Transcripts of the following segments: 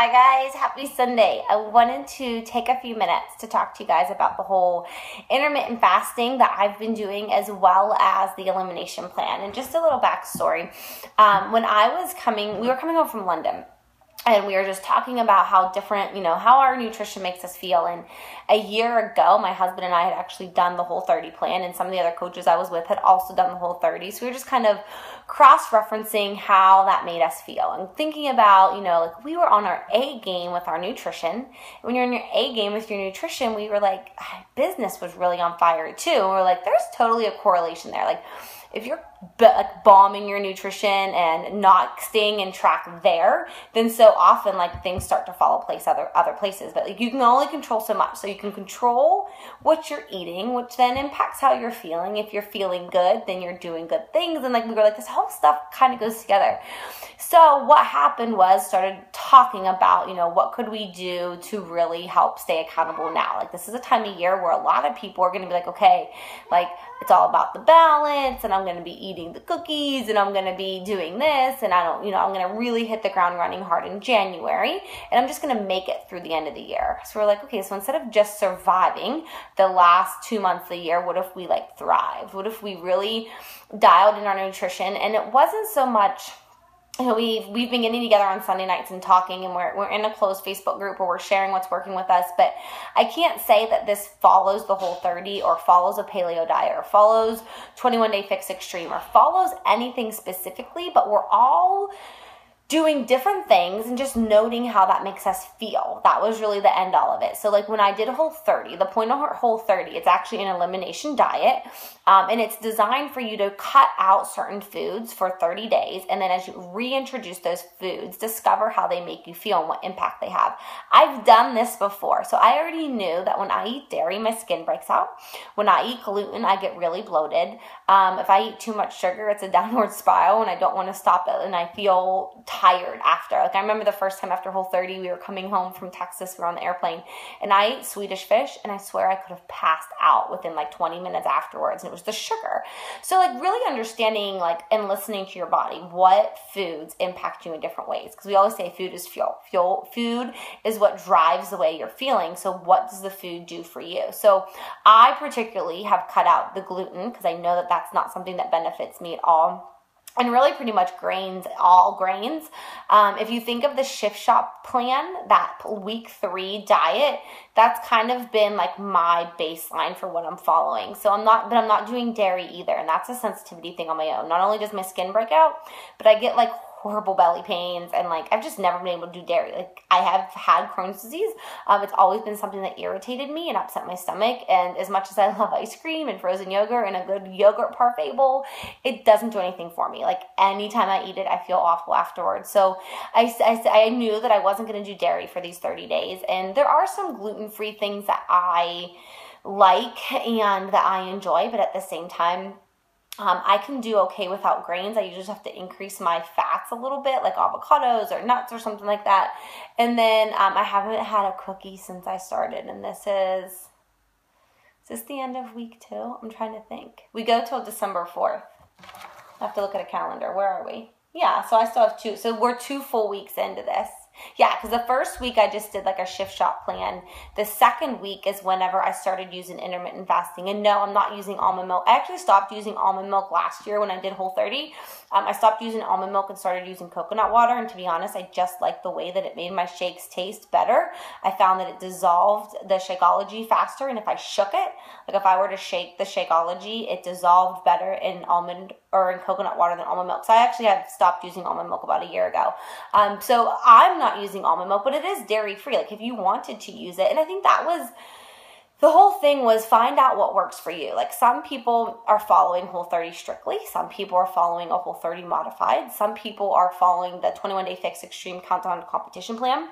Hi guys, happy Sunday. I wanted to take a few minutes to talk to you guys about the whole intermittent fasting that I've been doing, as well as the elimination plan. And just a little backstory. When we were coming home from London, and we were just talking about how different, how our nutrition makes us feel. And a year ago, my husband and I had actually done the Whole30 plan, and some of the other coaches I was with had also done the Whole30. So we were just kind of cross-referencing how that made us feel and thinking about, like we were on our A game with our nutrition. When you're in your A game with your nutrition, we were like, business was really on fire too. And we're like, there's totally a correlation there. Like, if you're bombing your nutrition and not staying in track there, then so often things start to fall in place other places. But you can only control so much. So you can control what you're eating, which then impacts how you're feeling. If you're feeling good, then you're doing good things. And we were like, this whole stuff kind of goes together. So what happened was started talking about, what could we do to really help stay accountable now? This is a time of year where a lot of people are going to be like, okay, it's all about the balance, and I'm going to be eating the cookies, and I'm going to be doing this, and I'm going to really hit the ground running hard in January, and I'm just going to make it through the end of the year. So we're like, okay, so instead of just surviving the last 2 months of the year, what if we thrived? What if we really dialed in our nutrition? And it wasn't so much, we've been getting together on Sunday nights and talking, and we're in a closed Facebook group where we're sharing what's working with us. But I can't say that this follows the Whole30 or follows a paleo diet or follows 21 Day Fix Extreme or follows anything specifically, but we're all doing different things and just noting how that makes us feel. That was really the end all of it. So when I did Whole30, the point of Whole30, it's actually an elimination diet. And it's designed for you to cut out certain foods for 30 days. And then as you reintroduce those foods, discover how they make you feel and what impact they have. I've done this before. So I already knew that when I eat dairy, my skin breaks out. When I eat gluten, I get really bloated. If I eat too much sugar, it's a downward spiral and I don't want to stop it. And I feel tired after. I remember the first time after Whole30, we were coming home from Texas, we were on the airplane, and I ate Swedish fish, and I swear I could have passed out within 20 minutes afterwards, and it was the sugar. So really understanding and listening to your body, what foods impact you in different ways, because we always say food is fuel. Food is what drives the way you're feeling. So what does the food do for you? So I particularly have cut out the gluten because I know that that's not something that benefits me at all. And really pretty much grains, all grains. If you think of the Shift Shop plan, that week 3 diet, that's kind of been my baseline for what I'm following. So I'm not doing dairy either. And that's a sensitivity thing on my own. Not only does my skin break out, but I get horrible belly pains, and I've just never been able to do dairy. I have had Crohn's disease. It's always been something that irritated me and upset my stomach, and as much as I love ice cream and frozen yogurt and a good yogurt parfait bowl, it doesn't do anything for me. Anytime I eat it, I feel awful afterwards. So I knew that I wasn't going to do dairy for these 30 days, and there are some gluten-free things that I like and that I enjoy, but at the same time, I can do okay without grains. I usually just have to increase my fats a little bit, like avocados or nuts or something like that. And then I haven't had a cookie since I started, and is this the end of week 2? I'm trying to think. We go till December 4th. I have to look at a calendar. Where are we? Yeah, so I still have 2. So we're 2 full weeks into this. Yeah, because the first week I just did a Shift Shop plan. The second week is whenever I started using intermittent fasting. And no, I'm not using almond milk. I actually stopped using almond milk last year when I did Whole30. I stopped using almond milk and started using coconut water. And to be honest, I just liked the way that it made my shakes taste better. I found that it dissolved the Shakeology faster. And if I shook it, if I were to shake the Shakeology, it dissolved better in almond or in coconut water than almond milk. So I actually have stopped using almond milk about a year ago. So I'm not using almond milk, but it is dairy free. If you wanted to use it, and I think that was the whole thing, was find out what works for you. Some people are following Whole30 strictly. Some people are following a Whole30 modified. Some people are following the 21 Day Fix Extreme Countdown Competition plan.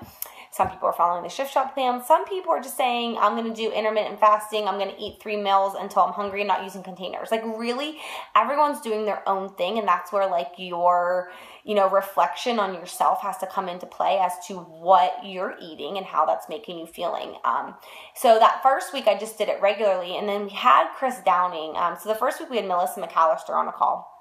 Some people are following the Shift Shop plan. Some people are just saying, I'm going to do intermittent fasting. I'm going to eat 3 meals until I'm hungry and not using containers. Really, everyone's doing their own thing, and that's where your reflection on yourself has to come into play as to what you're eating and how that's making you feeling. So that first week I just did it regularly, and then we had Chris Downing. So the first week we had Melissa McAllister on a call.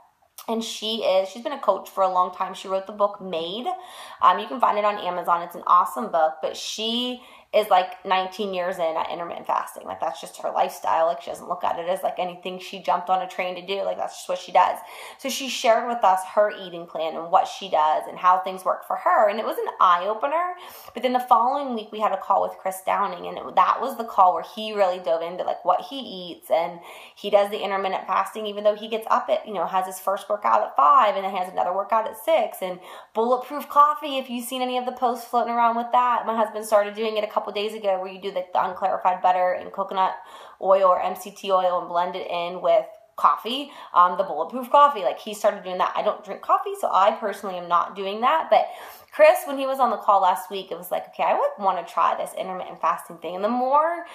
And she's been a coach for a long time. She wrote the book Made. You can find it on Amazon. It's an awesome book, but she is like 19 years in at intermittent fasting. Like, that's just her lifestyle. Like, she doesn't look at it as like anything she jumped on a train to do. Like, that's just what she does. So she shared with us her eating plan and what she does and how things work for her. And it was an eye-opener. But then the following week, we had a call with Chris Downing, and that was the call where he really dove into like what he eats. And he does the intermittent fasting, even though he gets up at, has his first workout at 5 and then has another workout at 6. And bulletproof coffee, if you've seen any of the posts floating around with that, my husband started doing it a couple days ago, where you do the unclarified butter and coconut oil or MCT oil and blend it in with coffee, the bulletproof coffee. Like, he started doing that. I don't drink coffee, so I personally am not doing that. But Chris, when he was on the call last week, it was like, okay, I would want to try this intermittent fasting thing. And the more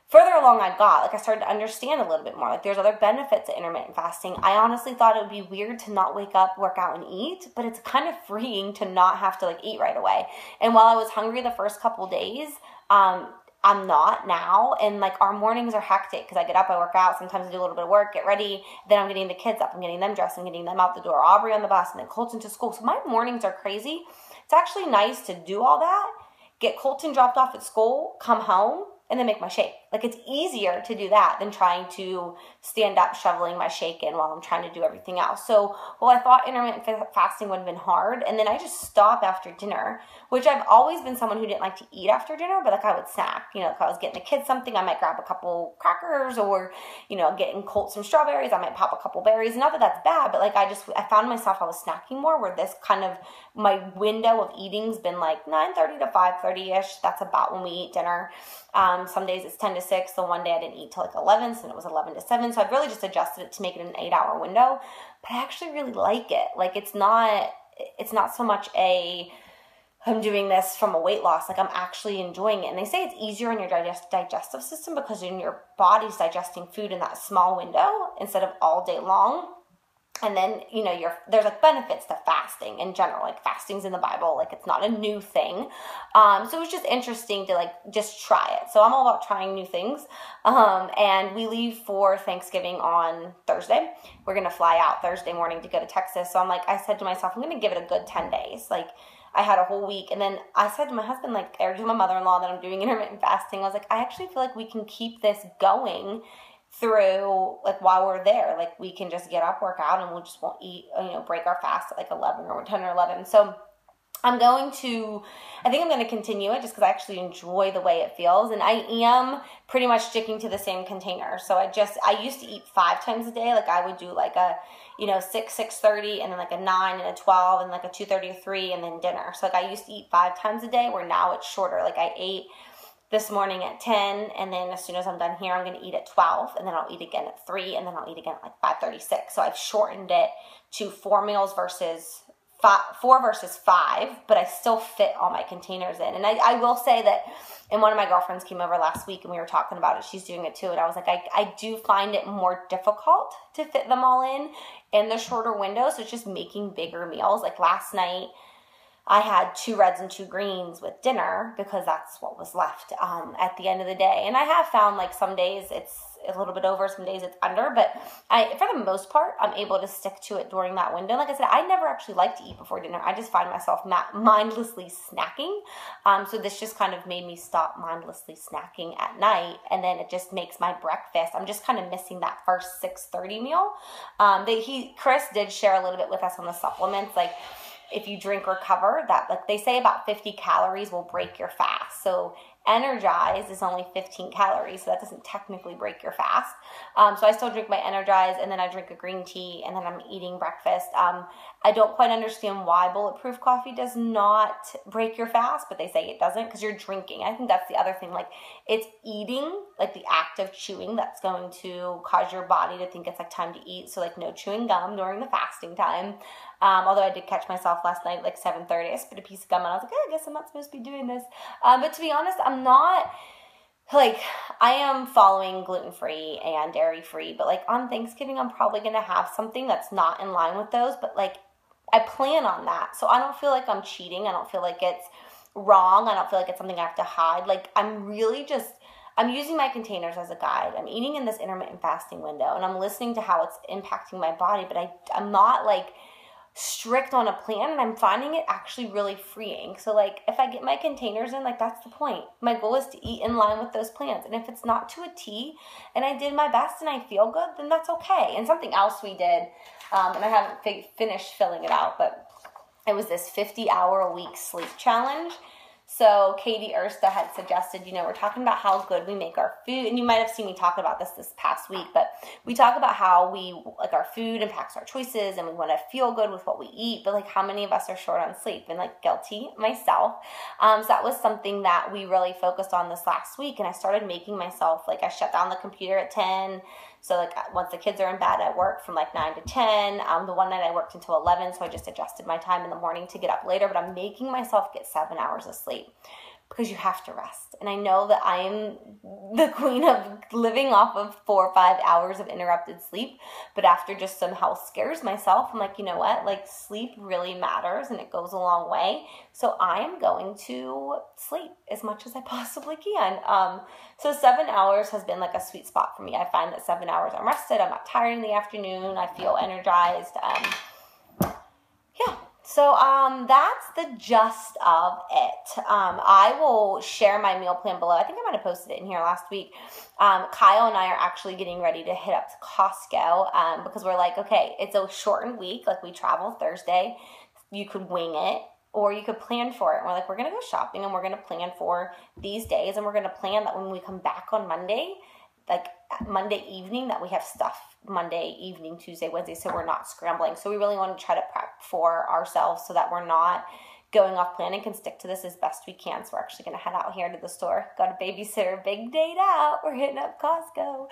further along I got, like, I started to understand a little bit more. Like, there's other benefits to intermittent fasting. I honestly thought it would be weird to not wake up, work out, and eat, but it's kind of freeing to not have to like eat right away. And while I was hungry the first couple days, I'm not now, and like, our mornings are hectic because I get up, I work out, sometimes I do a little bit of work, get ready, then I'm getting the kids up, I'm getting them dressed, I'm getting them out the door, Aubrey on the bus, and then Colton to school. So my mornings are crazy. It's actually nice to do all that, get Colton dropped off at school, come home, and then make my shake. Like, it's easier to do that than trying to stand up shoveling my shake in while I'm trying to do everything else. So, well, I thought intermittent fasting would have been hard, and then I just stop after dinner, which I've always been someone who didn't like to eat after dinner, but like, I would snack. If I was getting the kids something, I might grab a couple crackers, or, getting Colt some strawberries, I might pop a couple berries. Not that that's bad, but like, I found myself, I was snacking more, where this kind of, my window of eating's been like 9:30 to 5:30-ish. That's about when we eat dinner. Some days it's 10 to 6. The one day I didn't eat till like 11, so it was 11 to 7. So I've really just adjusted it to make it an 8-hour window. But I actually really like it. Like, it's not so much I'm doing this from a weight loss. Like, I'm actually enjoying it. And they say it's easier on your digestive system because your body's digesting food in that small window instead of all day long. And then, there's like benefits to fasting in general. Like, fasting's in the Bible. Like, it's not a new thing. So it was just interesting to like just try it. So I'm all about trying new things. And we leave for Thanksgiving on Thursday. We're going to fly out Thursday morning to go to Texas. So I said to myself, I'm going to give it a good 10 days. Like, I had a whole week. And then I said to my husband, or to my mother-in-law, that I'm doing intermittent fasting. I was like, I actually feel like we can keep this going through, like, while we're there. Like, we can just get up, work out, and just won't eat, break our fast at like 11 or 10 or 11. So I think I'm going to continue it just because I actually enjoy the way it feels. And I am pretty much sticking to the same container. So I used to eat 5 times a day. Like, I would do like a, 6:30, and then like a 9 and a 12, and like a 2:30 or 3, and then dinner. So like, I used to eat 5 times a day, where now it's shorter. Like, I ate this morning at 10, and then as soon as I'm done here, I'm going to eat at 12, and then I'll eat again at 3, and then I'll eat again at like 5:36. So I've shortened it to 4 meals versus 4 versus 5, but I still fit all my containers in. And I will say that, and one of my girlfriends came over last week, and we were talking about it. She's doing it too, and I was like, I do find it more difficult to fit them all in the shorter window. So it's just making bigger meals. Like, last night, I had 2 reds and 2 greens with dinner because that's what was left at the end of the day. And I have found, like, some days it's a little bit over, some days it's under, but for the most part, I'm able to stick to it during that window. Like I said, I never actually like to eat before dinner. I just find myself mindlessly snacking. So this just kind of made me stop mindlessly snacking at night, and then it just makes my breakfast, I'm just kind of missing that first 6:30 meal. Chris did share a little bit with us on the supplements, like, if you drink Recover, that, like, they say about 50 calories will break your fast. So Energize is only 15 calories, so that doesn't technically break your fast. So I still drink my Energize, and then I drink a green tea, and then I'm eating breakfast. I don't quite understand why bulletproof coffee does not break your fast, but they say it doesn't because you're drinking. I think that's the other thing. Like, it's eating, like the act of chewing, that's going to cause your body to think it's like time to eat. So like, no chewing gum during the fasting time. Although I did catch myself last night, like 7:30, I spit a piece of gum, and I was like, I guess I'm not supposed to be doing this. But to be honest, I'm not, like, I am following gluten-free and dairy-free, but like on Thanksgiving, I'm probably going to have something that's not in line with those, but like, I plan on that. So I don't feel like I'm cheating. I don't feel like it's wrong. I don't feel like it's something I have to hide. Like, I'm really just, I'm using my containers as a guide. I'm eating in this intermittent fasting window, and I'm listening to how it's impacting my body, but I'm not like strict on a plan, and I'm finding it actually really freeing. So like if I get my containers in, like that's the point. My goal is to eat in line with those plans, and if it's not to a T and I did my best and I feel good, then that's okay. And something else we did, and I haven't finished filling it out, but it was this 50-hour-a-week sleep challenge. So Katie Ersta had suggested, we're talking about how good we make our food, and you might have seen me talk about this past week, but we talk about how our food impacts our choices, and we want to feel good with what we eat, but like how many of us are short on sleep, and like guilty myself. So that was something that we really focused on this last week, and I started making myself, like I shut down the computer at 10. So like once the kids are in bed, I work from like 9 to 10. The one night I worked until 11, so I just adjusted my time in the morning to get up later, but I'm making myself get 7 hours of sleep because you have to rest. And I know that I am the queen of living off of 4 or 5 hours of interrupted sleep, but after just some health scares myself, I'm like, you know what? Like sleep really matters and it goes a long way. So I am going to sleep as much as I possibly can. So 7 hours has been like a sweet spot for me. I find that 7 hours I'm rested, I'm not tired in the afternoon, I feel energized. So that's the gist of it. I will share my meal plan below. I think I might have posted it in here last week. Kyle and I are actually getting ready to hit up to Costco because we're like, okay, it's a shortened week. Like we travel Thursday. You could wing it or you could plan for it. And we're like, we're going to go shopping and we're going to plan for these days. And we're going to plan that when we come back on Monday, like Monday evening, that we have stuff Monday evening, Tuesday, Wednesday, so we're not scrambling. So we really want to try to prep for ourselves so that we're not going off plan and can stick to this as best we can. So we're actually going to head out here to the store. Got a babysitter, big date out. We're hitting up Costco.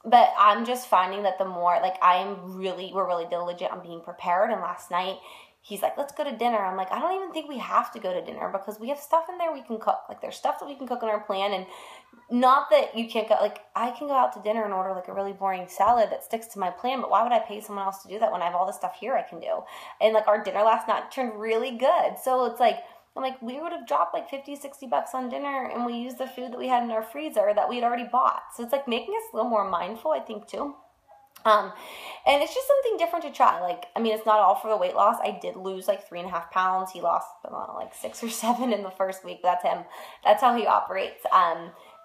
But I'm just finding that the more, like we're really diligent on being prepared. And last night, he's like, let's go to dinner. I'm like, I don't even think we have to go to dinner because we have stuff in there we can cook. Like there's stuff that we can cook in our plan, and not that you can't go, like I can go out to dinner and order like a really boring salad that sticks to my plan, but why would I pay someone else to do that when I have all the stuff here I can do? And like our dinner last night turned really good. So it's like, I'm like, we would have dropped like $50-$60 on dinner and we used the food that we had in our freezer that we had already bought. So it's like making us a little more mindful, I think, too. And it's just something different to try. Like, I mean, it's not all for the weight loss. I did lose like 3.5 pounds. He lost like 6 or 7 in the first week. That's him. That's how he operates.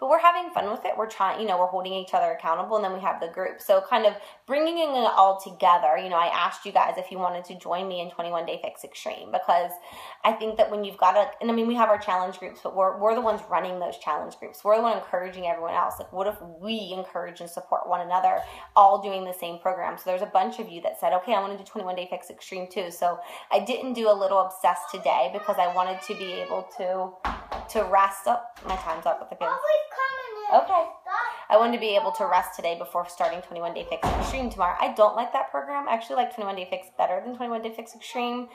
But we're having fun with it. We're trying, we're holding each other accountable, and then we have the group. So kind of bringing it all together, I asked you guys if you wanted to join me in 21 Day Fix Extreme, because I think that when you've got we have our challenge groups, but we're the ones running those challenge groups. We're the one encouraging everyone else. Like, what if we encourage and support one another, all doing the same program? So there's a bunch of you that said, okay, I want to do 21 Day Fix Extreme too. So I didn't do a little obsessed today because I wanted to be able to rest up. My time's up with the kids. Okay. I wanted to be able to rest today before starting 21 Day Fix Extreme tomorrow. I don't like that program. I actually like 21 Day Fix better than 21 Day Fix Extreme,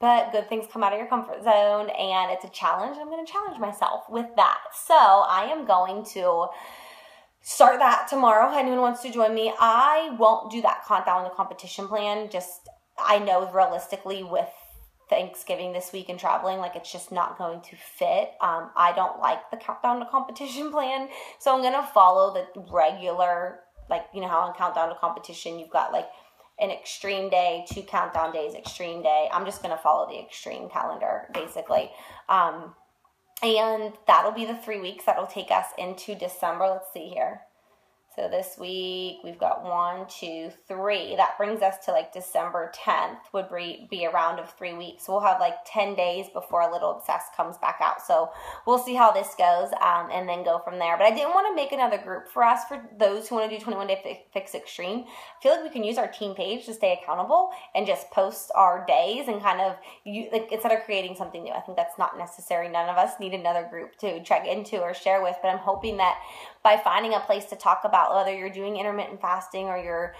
but good things come out of your comfort zone, and it's a challenge. I'm going to challenge myself with that. So I am going to start that tomorrow. If anyone wants to join me, I won't do that countdown to competition plan. I know realistically with Thanksgiving this week and traveling, like it's just not going to fit. I don't like the countdown to competition plan, so I'm gonna follow the regular, like how in countdown to competition you've got like an extreme day, 2 countdown days, extreme day. I'm just gonna follow the extreme calendar basically, and that'll be the 3 weeks that'll take us into December. Let's see here. So this week we've got 1, 2, 3. That brings us to like December 10th would be a round of 3 weeks. So we'll have like 10 days before a Little Obsessed comes back out. So we'll see how this goes and then go from there. But I didn't want to make another group for us, for those who want to do 21 Day Fix Extreme. I feel like we can use our team page to stay accountable and just post our days and kind of, instead of creating something new. I think that's not necessary. None of us need another group to check into or share with. But I'm hoping that by finding a place to talk about whether you're doing intermittent fasting or you're,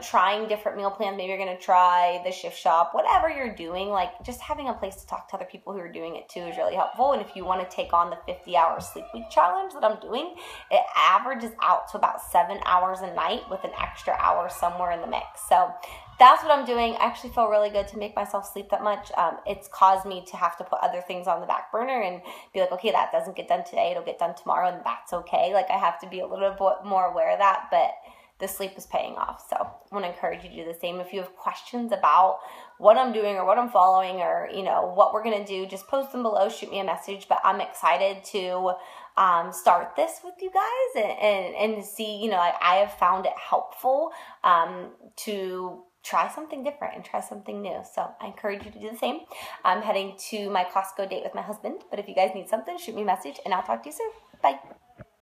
trying different meal plans, maybe you're going to try the shift shop, whatever you're doing, like just having a place to talk to other people who are doing it too is really helpful. And if you want to take on the 50-hour sleep week challenge that I'm doing, it averages out to about 7 hours a night with an extra hour somewhere in the mix. So that's what I'm doing. I actually feel really good to make myself sleep that much. It's caused me to have to put other things on the back burner and be like, okay, that doesn't get done today. It'll get done tomorrow, and that's okay. Like, I have to be a little bit more aware of that, but the sleep is paying off. So I want to encourage you to do the same. If you have questions about what I'm doing or what I'm following or, what we're going to do, just post them below, shoot me a message. But I'm excited to start this with you guys and see, I have found it helpful to try something different and try something new. So I encourage you to do the same. I'm heading to my Costco date with my husband. But if you guys need something, shoot me a message and I'll talk to you soon. Bye.